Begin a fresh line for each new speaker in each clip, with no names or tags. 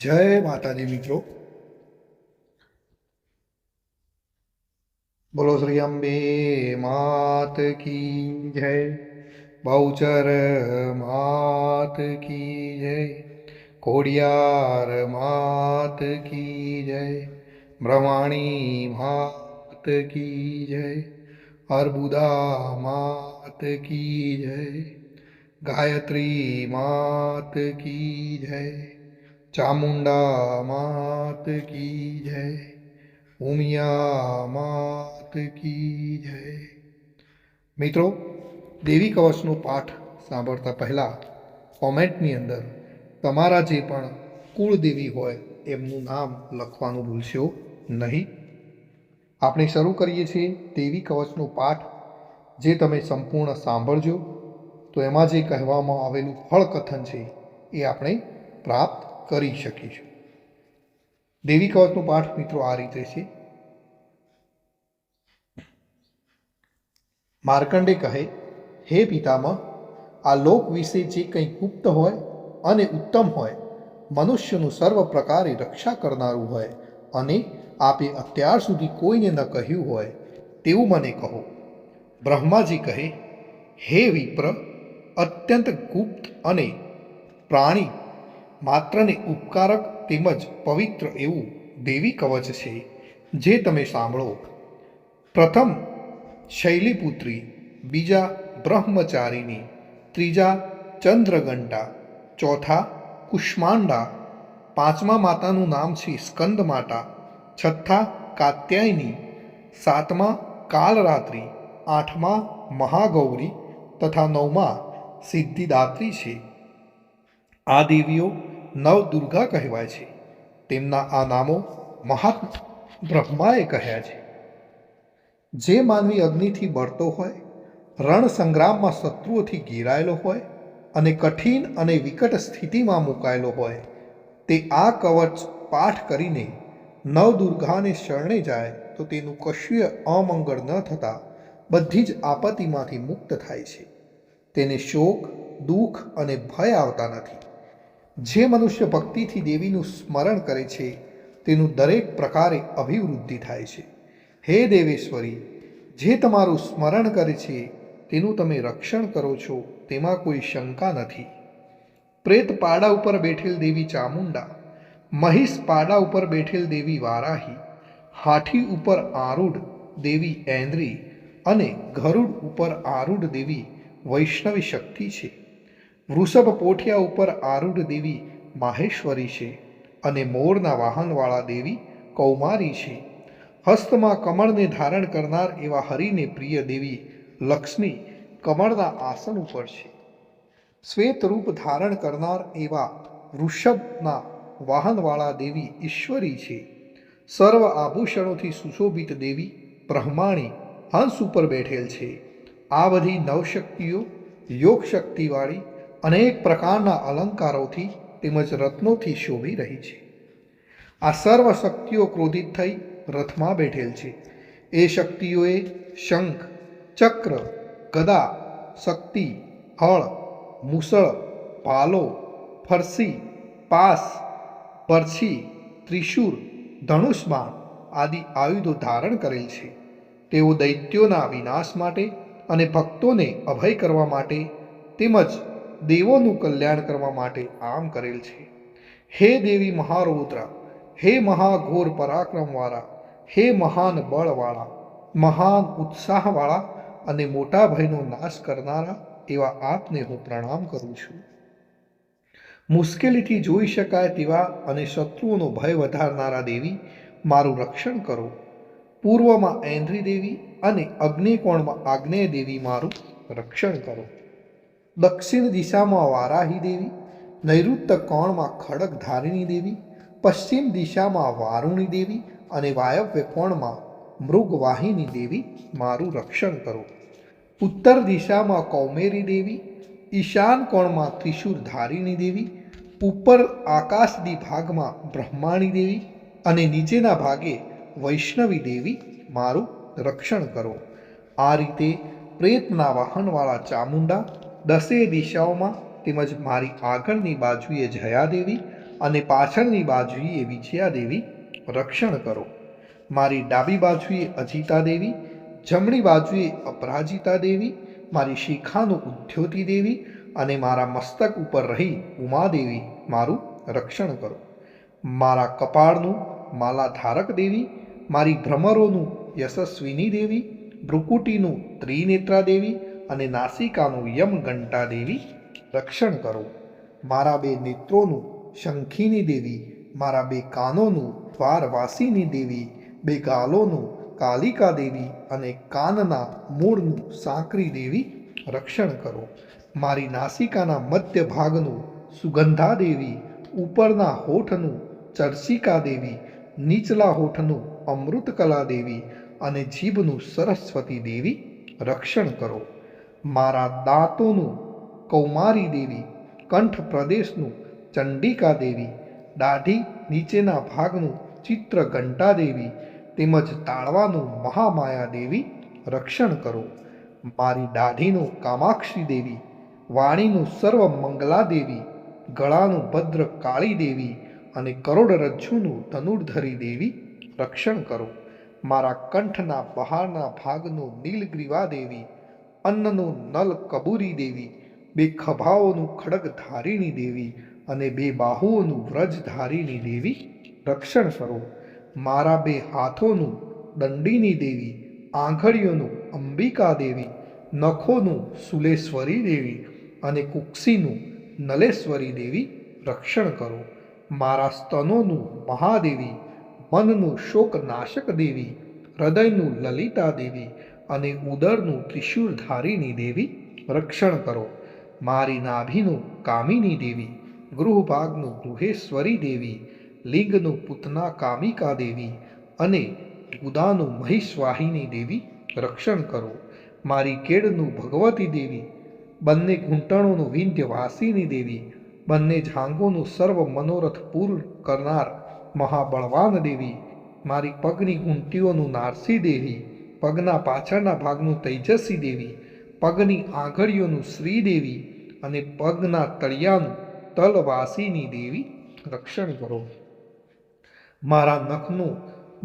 जय माताजी मित्रों। बोलो श्री अम्बे मात की जय। बहुचर मात की जय। कोडियार मात की जय। ब्रह्माणी मात की जय। अर्बुदा मात की जय। गायत्री मात की जय। चामुंडा मात की जय। उमिया मात की जय। મિત્રો, દેવી કવચનો પાઠ સાંભળતા પહેલાં કોમેન્ટની અંદર તમારા જે પણ કુળદેવી હોય એમનું નામ લખવાનું ભૂલશો નહીં. આપણે શરૂ કરીએ છીએ દેવી કવચનો પાઠ. જે તમે સંપૂર્ણ સાંભળજો તો એમાં જે કહેવામાં આવેલું ફળકથન છે એ આપણે પ્રાપ્ત કરી શકીશું. દેવી કવચનો પાઠ મિત્રો આ રીતે છે. માર્કંડે કહે, હે પિતામહ, આ લોક વિશે જે કંઈ ગુપ્ત હોય અને ઉત્તમ હોય, મનુષ્યનું સર્વ પ્રકારે રક્ષા કરનારું હોય અને આપે અત્યાર સુધી કોઈને ન કહ્યું હોય તેવું મને કહો. બ્રહ્માજી કહે, હે વિપ્ર, અત્યંત ગુપ્ત અને પ્રાણી માત્રને ઉપકારક તેમજ પવિત્ર એવું દેવી કવચ છે જે તમે સાંભળો. પ્રથમ શૈલીપુત્રી, બીજા બ્રહ્મચારિણી, ત્રીજા ચંદ્રઘંટા, ચોથા કુષ્માંડા, પાંચમા માતાનું નામ છે સ્કંદમાતા, છઠ્ઠા કાત્યાયની, સાતમા કાલરાત્રિ, આઠમા મહાગૌરી તથા નવમા સિદ્ધિદાત્રી છે. આ દેવીઓ નવદુર્ગા કહેવાય છે. તેમના આ નામો મહાત્મા બ્રહ્માએ કહ્યા છે. જે માનવી અગ્નિથી બળતો હોય, રણ સંગ્રામમાં શત્રુઓથી ઘેરાયેલો હોય અને કઠિન અને વિકટ સ્થિતિમાં મુકાયેલો હોય, તે આ કવચ પાઠ કરીને નવદુર્ગાને શરણે જાય તો તેનું કશુંય અમંગળ ન થતાં બધી જ આપત્તિમાંથી મુક્ત થાય છે. તેને શોક, દુઃખ અને ભય આવતા નથી. જે મનુષ્ય ભક્તિથી દેવીનું સ્મરણ કરે છે તેનું દરેક પ્રકારે અભિવૃદ્ધિ થાય છે. હે દેવેશ્વરી, જે તમારું સ્મરણ કરે છે તેનું તમે રક્ષણ કરો છો તેમાં કોઈ શંકા નથી. પ્રેત પાડા ઉપર બેઠેલ દેવી ચામુંડા, મહિષ પાડા ઉપર બેઠેલ દેવી વારાહી, હાથી ઉપર આરૂઢ દેવી ઐન્દ્રી અને ગરુડ ઉપર આરૂઢ દેવી વૈષ્ણવી શક્તિ છે. વૃષભ પોઠિયા ઉપર આરૂઢ દેવી માહેશ્વરી છે અને મોરના વાહનવાળા દેવી કૌમારી છે. હસ્તમાં કમળને ધારણ કરનાર એવા હરિને પ્રિય દેવી લક્ષ્મી કમળના આસન ઉપર છે. શ્વેત રૂપ ધારણ કરનાર એવા વૃષભના વાહનવાળા દેવી ઈશ્વરી છે. સર્વ આભૂષણોથી સુશોભિત દેવી બ્રહ્માણી હંસ ઉપર બેઠેલ છે. આ બધી નવશક્તિઓ યોગ શક્તિવાળી અનેક પ્રકારના અલંકારોથી તેમજ રત્નોથી શોભી રહી છે. આ સર્વ શક્તિઓ ક્રોધિત થઈ રથમાં બેઠેલ છે. એ શક્તિઓએ શંખ, ચક્ર, ગદા, શક્તિ, હળ, મુસળ, ભાલો, ફરસી, પાસ, બરછી, ત્રિશૂળ, ધનુષબાણ આદિ આયુધો ધારણ કરેલ છે. તેઓ દૈત્યોના વિનાશ માટે અને ભક્તોને અભય કરવા માટે તેમજ દેવોનું કલ્યાણ કરવા માટે આમ કરેલ છે. હે દેવી મહારૌદ્રા, હે મહાઘોર પરાક્રમવાળા, હે મહાન બળવાળા, મહાન ઉત્સાહવાળા અને મોટા ભયનો નાશ કરનારા એવા આપને હું પ્રણામ કરું છું. મુશ્કેલીથી જોઈ શકાય તેવા અને શત્રુઓનો ભય વધારનારા દેવી, મારું રક્ષણ કરો. પૂર્વમાં ઐન્દ્રી દેવી અને અગ્નિકોણમાં આગ્નેય દેવી, મારું રક્ષણ કરો. દક્ષિણ દિશામાં વારાહી દેવી, નૈઋત્ય કોણમાં ખડગધારિણી દેવી, પશ્ચિમ દિશામાં વારુણી દેવી અને વાયવ્ય કોણમાં મૃગવાહિની દેવી, મારું રક્ષણ કરો. ઉત્તર દિશામાં કૌમેરી દેવી, ઈશાન કોણમાં ત્રિશૂળધારિણી દેવી, ઉપર આકાશદી ભાગમાં બ્રહ્માણી દેવી અને નીચેના ભાગે વૈષ્ણવી દેવી, મારું રક્ષણ કરો. આ રીતે પ્રેતના વાહનવાળા ચામુંડા દસે દિશાઓમાં તેમજ મારી આગળની બાજુએ જયાદેવી અને પાછળની બાજુએ વિજયા દેવી રક્ષણ કરો. મારી ડાબી બાજુએ અજિતા દેવી, જમણી બાજુએ અપરાજિતા દેવી, મારી શિખાનું ઉદ્યોતી દેવી અને મારા મસ્તક ઉપર રહી ઉમાદેવી મારું રક્ષણ કરો. મારા કપાળનું માલાધારક દેવી, મારી ભ્રમરોનું યશસ્વિની દેવી, ભ્રુકુટીનું ત્રિનેત્રા દેવી અને નાસિકાનું યમઘંટા દેવી રક્ષણ કરો. મારા બે નેત્રોનું શંખિની દેવી, મારા બે કાનોનું દ્વારવાસીની દેવી, બે ગાલોનું કાલિકા દેવી અને કાનના મૂળનું સાંકરી દેવી રક્ષણ કરો. મારી નાસિકાના મધ્ય ભાગનું સુગંધા દેવી, ઉપરના હોઠનું ચર્ચિકા દેવી, નીચલા હોઠનું અમૃતકલા દેવી અને જીભનું સરસ્વતી દેવી રક્ષણ કરો. મારા દાંતોનું કૌમારી દેવી, કંઠ પ્રદેશનું ચંડિકા દેવી, દાઢી નીચેના ભાગનું ચિત્રઘંટા દેવી તેમજ તાળવાનું મહામાયા દેવી રક્ષણ કરો. મારી દાઢીનું કામાક્ષી દેવી, વાણીનું સર્વ મંગલા દેવી, ગળાનું ભદ્ર કાળી દેવી અને કરોડરજ્જુનું ધનુર્ધરી દેવી રક્ષણ કરો. મારા કંઠના બહારના ભાગનું નીલગ્રીવા દેવી, અન્નનું નલ કબૂરી દેવી, બે ખભાઓનું ખડગધારિણી દેવી અને બે બાહુઓનું વ્રજધારિણી દેવી રક્ષણ કરો. મારા બે હાથોનું દંડિની દેવી, આંગળીઓનું અંબિકા દેવી, નખોનું સુલેશ્વરી દેવી અને કુક્ષીનું નલેશ્વરી દેવી રક્ષણ કરો. મારા સ્તનોનું મહાદેવી, મનનું શોકનાશક દેવી, હૃદયનું લલિતા દેવી અને ઉદરનું ત્રિશૂળધારિણી દેવી રક્ષણ કરો. મારી નાભીનું કામિની દેવી, ગૃહભાગનું ગૃહેશ્વરી દેવી, લિંગનું પૂતના કામિકા દેવી અને ગુદાનું મહિષવાહિની દેવી રક્ષણ કરો. મારી કેળનું ભગવતી દેવી, બંને ઘૂંટણોનું વિંધ્યવાસિની દેવી, બંને જાંઘોનું સર્વ મનોરથ પૂર્ણ કરનાર મહાબળવાન દેવી, મારી પગની ઘૂંટીઓનું નારસી દેવી, પગના પાછળના ભાગનું તૈજસી દેવી, પગની આંગળીઓનું શ્રીદેવી અને પગના તળિયાનું તલવાસીની દેવી રક્ષણ કરો. મારા નખનું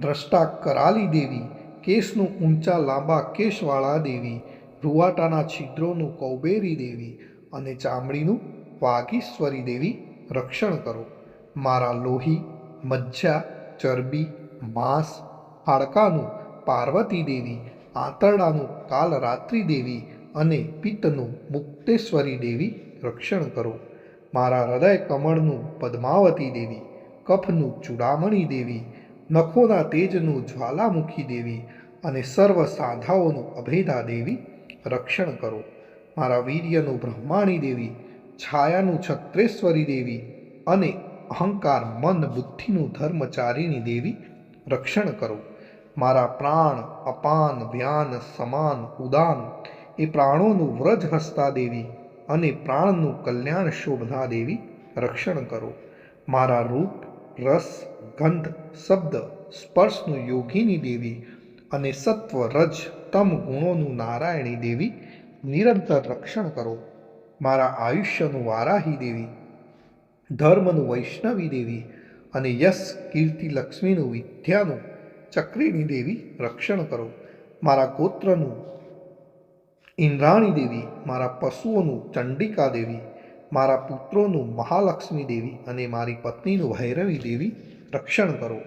દ્રષ્ટા કરાલી દેવી, કેસનું ઊંચા લાંબા કેશવાળા દેવી, રૂવાટાના છિદ્રોનું કૌબેરી દેવી અને ચામડીનું વાગીશ્વરી દેવી રક્ષણ કરો. મારા લોહી, મજ્જા, ચરબી, માંસ, હાડકાનું પાર્વતી દેવી, આંતરડાનું કાલરાત્રિ દેવી અને પિત્તનું મુક્તેશ્વરી દેવી રક્ષણ કરો. મારા હૃદય કમળનું પદ્માવતી દેવી, કફનું ચૂડામણી દેવી, નખોના તેજનું જ્વાલામુખી દેવી અને સર્વ સાંધાઓનું અભેદા દેવી રક્ષણ કરો. મારા વીર્યનું બ્રહ્માણી દેવી, છાયાનું છત્રેશ્વરી દેવી અને અહંકાર મન બુદ્ધિનું ધર્મચારિણી દેવી રક્ષણ કરો. મારા પ્રાણ, અપાન, વ્યાન, સમાન, ઉદાન એ પ્રાણોનું વ્રજ હસ્તા દેવી અને પ્રાણનું કલ્યાણ શોભના દેવી રક્ષણ કરો. મારા રૂપ, રસ, ગંધ, શબ્દ, સ્પર્શનું યોગિની દેવી અને સત્વ, રજ, તમ ગુણોનું નારાયણી દેવી નિરંતર રક્ષણ કરો. મારા આયુષ્યનું વારાહી દેવી, ધર્મનું વૈષ્ણવી દેવી અને યશ, કીર્તિ, લક્ષ્મીનું વિદ્યાનું ચક્રીની દેવી રક્ષણ કરો. મારા ગોત્રનું ઇન્દ્રાણી દેવી, મારા પશુઓનું ચંડિકા દેવી, મારા પુત્રોનું મહાલક્ષ્મી દેવી અને મારી પત્નીનું ભૈરવી દેવી રક્ષણ કરો.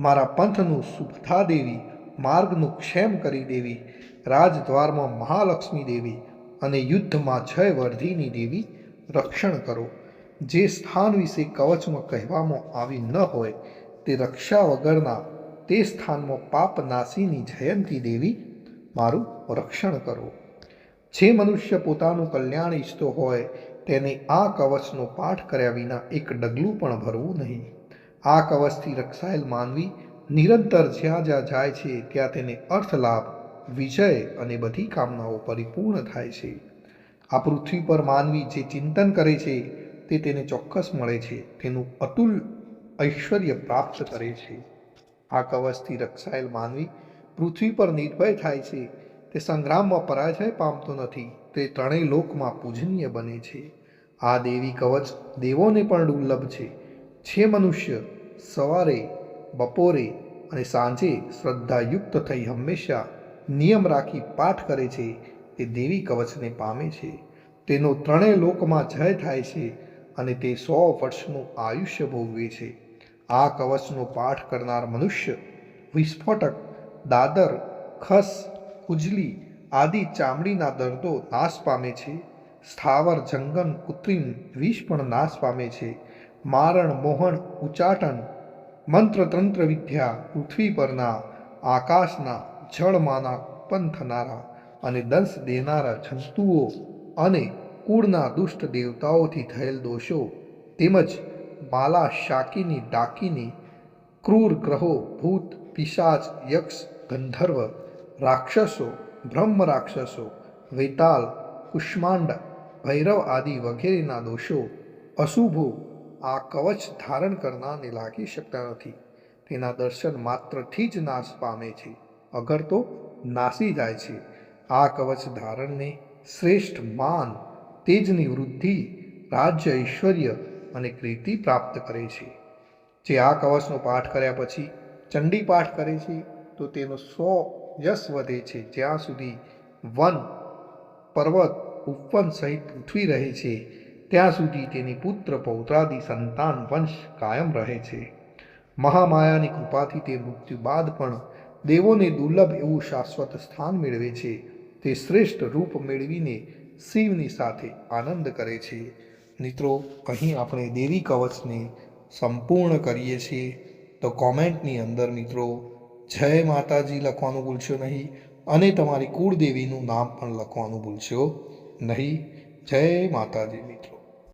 મારા પંથનું સુભધા દેવી, માર્ગનું ક્ષેમ કરી દેવી, રાજદ્વારમાં મહાલક્ષ્મી દેવી અને યુદ્ધમાં જયવર્ધિની દેવી રક્ષણ કરો. જે સ્થાન વિશે કવચમાં કહેવામાં આવી ન હોય તે રક્ષા વગરના તે સ્થાનમાં પાપનાશીની જયંતી દેવી મારું રક્ષણ કરો. જે મનુષ્ય પોતાનું કલ્યાણ ઈચ્છતો હોય તેને આ કવચનો પાઠ કર્યા વિના એક ડગલું પણ ભરવું નહીં. આ કવચથી રક્ષાયેલ માનવી નિરંતર જ્યાં જ્યાં જાય છે ત્યાં તેને અર્થલાભ, વિજય અને બધી કામનાઓ પરિપૂર્ણ થાય છે. આ પૃથ્વી પર માનવી જે ચિંતન કરે છે તે તેને ચોક્કસ મળે છે, તેનું અતુલ ઐશ્વર્ય પ્રાપ્ત કરે છે. આ કવચથી રક્ષાયેલ માનવી પૃથ્વી પર નિર્ભય થાય છે, તે સંગ્રામમાં પરાજય પામતો નથી, તે ત્રણેય લોકમાં પૂજનીય બને છે. આ દેવી કવચ દેવોને પણ દુર્લભ છે. જે મનુષ્ય સવારે, બપોરે અને સાંજે શ્રદ્ધાયુક્ત થઈ હંમેશા નિયમ રાખી પાઠ કરે છે તે દેવી કવચને પામે છે. તેનો ત્રણેય લોકમાં જય થાય છે અને તે 100 વર્ષનું આયુષ્ય ભોગવે છે. આ કવચનો પાઠ કરનાર મનુષ્ય વિસ્ફોટક, દાદર, ખસ, ખુજલી આદિ ચામડીના દર્દો નાશ પામે છે. સ્થાવર, જંગમ, કૃત્રિમ વિષ પણ નાશ પામે છે. મારણ, મોહન, ઉચ્ચાટન, મંત્રતંત્ર વિદ્યા, પૃથ્વી પરના, આકાશના, જળમાંના ઉત્પન્ન થનારા અને દંશ દેનારા જંતુઓ અને કુળના દુષ્ટ દેવતાઓથી થયેલ દોષો તેમજ માલા, શાકિની, ડાકિની, ક્રૂર ગ્રહો, ભૂત, પિશાચ, યક્ષ, ગંધર્વ, રાક્ષસો, બ્રહ્મ રાક્ષસો, વેતાલ, કુષ્માંડ, ભૈરવ આદિ વગેરેના દોષો, અશુભો આ કવચ ધારણ કરનારને લાગી શકતા નથી. તેના દર્શન માત્રથી જ નાશ પામે છે, અગર તો નાસી જાય છે. આ કવચ ધારણને શ્રેષ્ઠ માન, તેજની વૃદ્ધિ, રાજ્ય, ઐશ્વર્ય અને કીર્તિ પ્રાપ્ત કરે છે. જે આ કવચનો પાઠ કર્યા પછી ચંડી પાઠ કરે છે તો તેનો 100 યશ વધે છે. જ્યાં સુધી વન, પર્વત, ઉપવન સહિત પૃથ્વી રહે છે ત્યાં સુધી તેની પુત્ર પૌત્રાદિ સંતાન વંશ કાયમ રહે છે. મહામાયાની કૃપાથી તે મૃત્યુ બાદ પણ દેવોને દુર્લભ એવું શાશ્વત સ્થાન મેળવે છે. તે શ્રેષ્ઠ રૂપ મેળવીને શિવની સાથે આનંદ કરે છે. મિત્રો, અહીં આપણે દેવી કવચને સંપૂર્ણ કરીએ છીએ. તો કોમેન્ટની અંદર મિત્રો જય માતાજી લખવાનું ભૂલશો નહીં અને તમારી કુળદેવીનું નામ પણ લખવાનું ભૂલશો નહીં. જય માતાજી મિત્રો.